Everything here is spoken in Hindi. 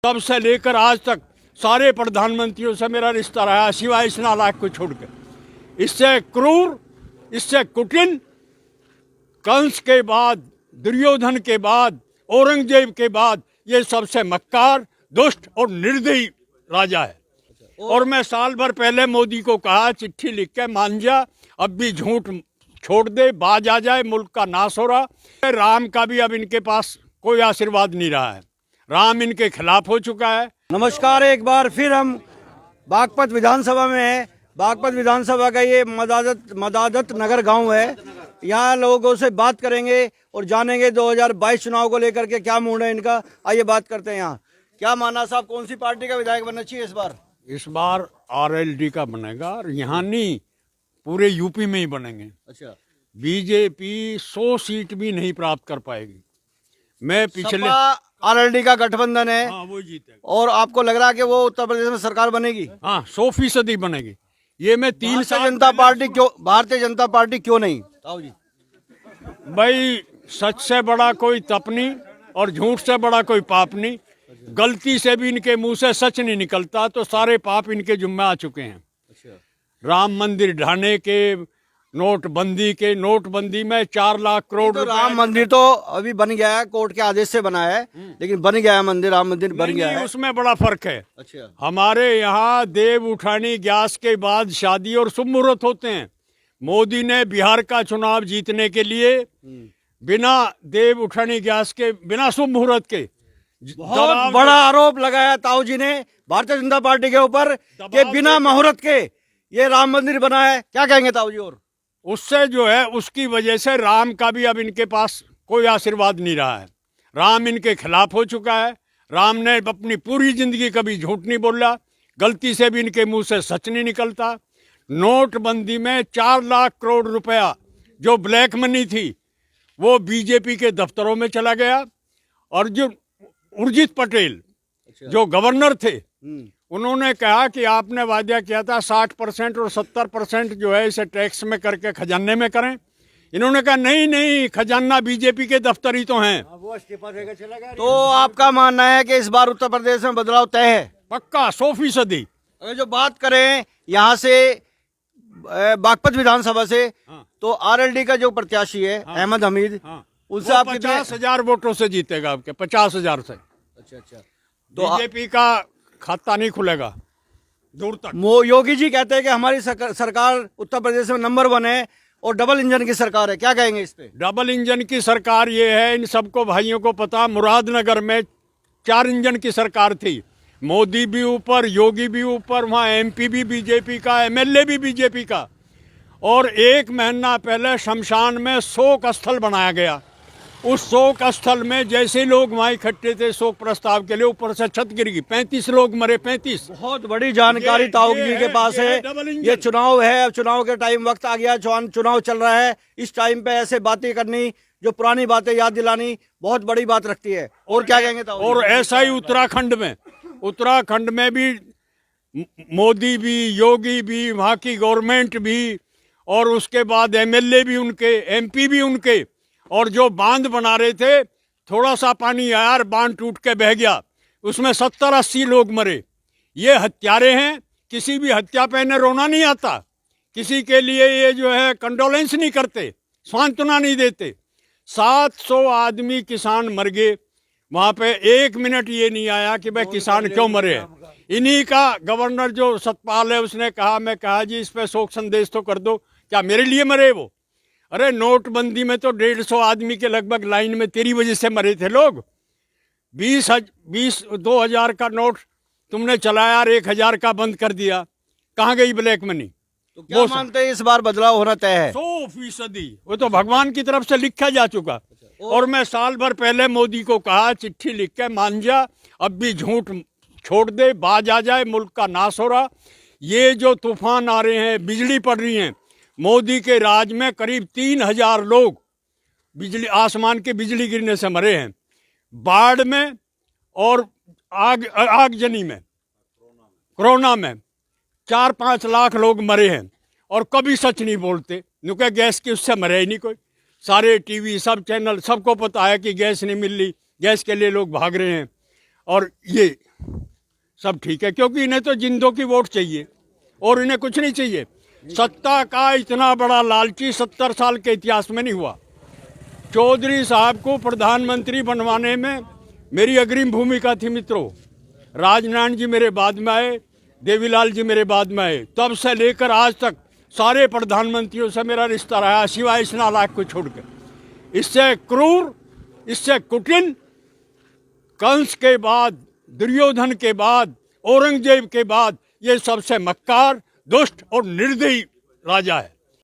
तब से लेकर आज तक सारे प्रधानमंत्रियों से मेरा रिश्ता रहा, सिवाय इस नालायक को छोड़कर। इससे क्रूर, इससे कुटिल, कंस के बाद, दुर्योधन के बाद, औरंगजेब के बाद ये सबसे मक्कार, दुष्ट और निर्दयी राजा है। और मैं साल भर पहले मोदी को कहा, चिट्ठी लिख के, मान जा, अब भी झूठ छोड़ दे, बाज आ जाए, मुल्क का नाश हो रहा। राम का भी अब इनके पास कोई आशीर्वाद नहीं रहा है, राम इनके खिलाफ हो चुका है। नमस्कार, एक बार फिर हम बागपत विधानसभा में हैं। बागपत विधानसभा का ये मदादत नगर गांव है। यहाँ लोगों से बात करेंगे और जानेंगे 2022 चुनाव को लेकर के क्या मूड है इनका। आइए बात करते हैं। यहाँ क्या माना साहब, कौन सी पार्टी का विधायक बनना चाहिए इस बार? इस बार आरएलडी का बनेगा, और यहाँ नहीं, पूरे यूपी में ही बनेंगे। अच्छा, बीजेपी 100 सीट भी नहीं प्राप्त कर पाएगी। मैं पिछले आरएलडी का गठबंधन है। हाँ, वो जीतेगा। और आपको लग रहा है कि वो उत्तर प्रदेश में सरकार बनेगी? हाँ, 100% बनेगी। ये मैं 3 साल भारतीय जनता पार्टी क्यों नहीं? जी भाई, सच से बड़ा कोई तप नहीं और झूठ से बड़ा कोई पाप नहीं। गलती से भी इनके मुंह से सच नहीं निकलता तो सारे पाप इनके जुम्मे आ चुके हैं। राम मंदिर ढाने के, नोटबंदी में 4 लाख करोड़ तो राम मंदिर तो अभी बन गया है, कोर्ट के आदेश से बना है, लेकिन बन गया है मंदिर, राम मंदिर बन गया है। उसमें बड़ा फर्क है। अच्छा, हमारे यहाँ देव उठानी ग्यास के बाद शादी और शुभ मुहूर्त होते हैं। मोदी ने बिहार का चुनाव जीतने के लिए बिना देव उठानी ग्यास के, बिना शुभ मुहूर्त के, बहुत बड़ा आरोप लगाया ताऊ जी ने भारतीय जनता पार्टी के ऊपर कि बिना मुहूर्त के ये राम मंदिर बना है। क्या कहेंगे ताऊ जी? और उससे जो है, उसकी वजह से राम का भी अब इनके पास कोई आशीर्वाद नहीं रहा है। राम इनके खिलाफ हो चुका है। राम ने अपनी पूरी जिंदगी कभी झूठ नहीं बोला, गलती से भी इनके मुंह से सच नहीं निकलता। नोटबंदी में 4 लाख करोड़ रुपया जो ब्लैक मनी थी वो बीजेपी के दफ्तरों में चला गया। और जो उर्जित पटेल जो गवर्नर थे, उन्होंने कहा कि आपने वादा किया था 60% और 70% जो है इसे टैक्स में करके खजाने में करें। इन्होंने कहा नहीं, खजाना बीजेपी के दफ्तर ही तो हैं। वो इस्तीफा देकर चला गया। तो आपका मानना है कि इस बार उत्तर प्रदेश में बदलाव तय है? पक्का, 100%। अगर जो बात करें यहाँ से बागपत विधानसभा से, तो आरएलडी का जो प्रत्याशी है अहमद हमीद, उससे आप 50,000 वोटों से जीतेगा। आपके 50,000 से। अच्छा, तो बीजेपी का खाता नहीं खुलेगा दूर तक। योगी जी कहते हैं कि हमारी सरकार उत्तर प्रदेश में नंबर 1 है और डबल इंजन की सरकार है। क्या कहेंगे इस पे? डबल इंजन की सरकार ये है, इन सबको भाइयों को पता, मुरादनगर में 4 इंजन की सरकार थी। मोदी भी ऊपर, योगी भी ऊपर, वहाँ एमपी भी बीजेपी का, एमएलए भी बीजेपी का। और 1 महीना पहले शमशान में शोक स्थल बनाया गया। उस शोक स्थल में जैसे लोग वहाँ इकट्ठे थे शोक प्रस्ताव के लिए, ऊपर से छत गिर गई, 35 लोग मरे। 35। बहुत बड़ी जानकारी ताऊ जी के पास है। ये चुनाव है, अब चुनाव के टाइम वक्त आ गया, चुनाव चल रहा है। इस टाइम पे ऐसे बातें करनी, जो पुरानी बातें याद दिलानी, बहुत बड़ी बात रखती है। और क्या कहेंगे ताऊ? और ऐसा ही उत्तराखंड में भी मोदी भी, योगी भी, वहाँ की गवर्नमेंट भी, और उसके बाद एमएलए भी उनके, एमपी भी उनके। और जो बांध बना रहे थे, थोड़ा सा पानी आया, बांध टूट के बह गया, उसमें 70-80 लोग मरे। ये हत्यारे हैं। किसी भी हत्या पे इन्हें रोना नहीं आता, किसी के लिए ये जो है कंडोलेंस नहीं करते, सांत्वना नहीं देते। 700 आदमी किसान मर गए वहाँ पे। 1 मिनट ये नहीं आया कि भाई किसान क्यों मरे हैं। इन्हीं का गवर्नर जो सतपाल है, उसने कहा, मैं कहा जी इस पे शोक संदेश तो कर दो। क्या मेरे लिए मरे वो? अरे नोटबंदी में तो 150 आदमी के लगभग लाइन में तेरी वजह से मरे थे लोग। 2,000 का नोट तुमने चलाया और 1,000 का बंद कर दिया। कहाँ गई ब्लैक मनी? तो क्या मानते हैं इस बार बदलाव होना तय है? 100%। वो तो भगवान की तरफ से लिखा जा चुका। और मैं साल भर पहले मोदी को कहा, चिट्ठी लिख के, मान जा, अब भी झूठ छोड़ दे, बाज आ जाए, मुल्क का नाश हो रहा। ये जो तूफान आ रहे हैं, बिजली पड़ रही है, मोदी के राज में करीब 3,000 लोग आसमान के बिजली गिरने से मरे हैं। बाढ़ में और आगजनी में, कोरोना में 4-5 लाख लोग मरे हैं। और कभी सच नहीं बोलते, क्योंकि गैस की उससे मरे ही नहीं कोई। सारे टीवी, सब चैनल, सबको पता है कि गैस नहीं मिल रही, गैस के लिए लोग भाग रहे हैं। और ये सब ठीक है, क्योंकि इन्हें तो जिंदों की वोट चाहिए और इन्हें कुछ नहीं चाहिए। सत्ता का इतना बड़ा लालची 70 साल के इतिहास में नहीं हुआ। चौधरी साहब को प्रधानमंत्री बनवाने में मेरी अग्रिम भूमिका थी मित्रों। राजनारायण जी मेरे बाद में आए, देवीलाल जी मेरे बाद में आए, तब से लेकर आज तक सारे प्रधानमंत्रियों से मेरा रिश्ता रहा, सिवाय इस नालायक को छोड़कर। इससे क्रूर, इससे कुटिल, कंस के बाद, दुर्योधन के बाद, औरंगजेब के बाद ये सबसे मक्कार, दुष्ट और निर्दयी राजा है।